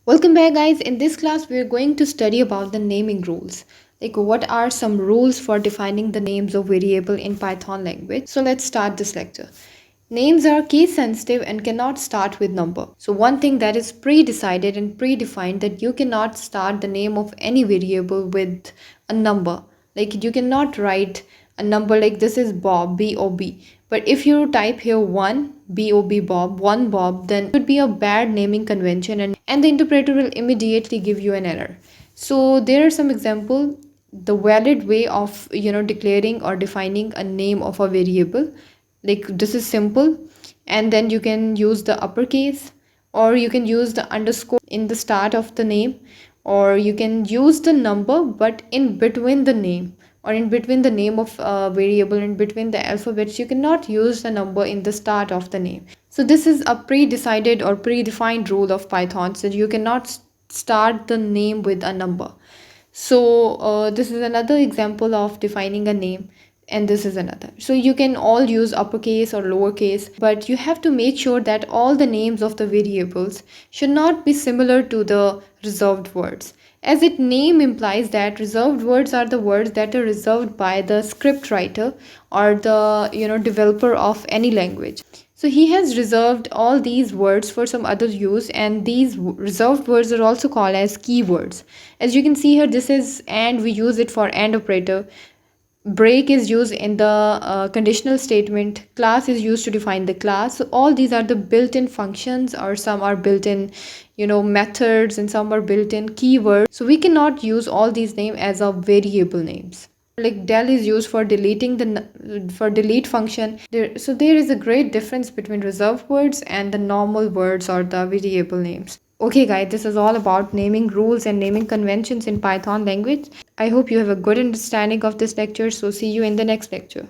Welcome back, guys. In this class, we are going to study about the naming rules. Like, what are some rules for defining the names of variable in Python language? So let's start this lecture. Names are case sensitive and cannot start with number. So one thing that is pre-decided and predefined that you cannot start the name of any variable with a number. Like you cannot write a number like this is Bob, B-O-B. But if you type here 1, B-O-B Bob, 1 Bob, then it would be a bad naming convention and the interpreter will immediately give you an error. So there are some example. The valid way of declaring or defining a name of a variable, like this is simple, and then you can use the uppercase, or you can use the underscore in the start of the name, or you can use the number but in between the name, or in between the name of a variable, in between the alphabets you cannot use the number in the start of the name. So this is a pre-decided or predefined rule of Python, so you cannot start the name with a number. So this is another example of defining a name, and this is another. So you can all use uppercase or lowercase, but you have to make sure that all the names of the variables should not be similar to the reserved words, as it name implies that reserved words are the words that are reserved by the script writer or the developer of any language. So he has reserved all these words for some other use, and these reserved words are also called as keywords. As you can see here, this is and we use it for and operator. Break is used in the conditional statement. Class is used to define the class. So all these are the built-in functions, or some are built-in methods, and some are built-in keywords. So we cannot use all these names as a variable names. Like del is used for deleting for delete function there. So there is a great difference between reserved words and the normal words or the variable names. Okay, guys, this is all about naming rules and naming conventions in Python language. I hope you have a good understanding of this lecture. So see you in the next lecture.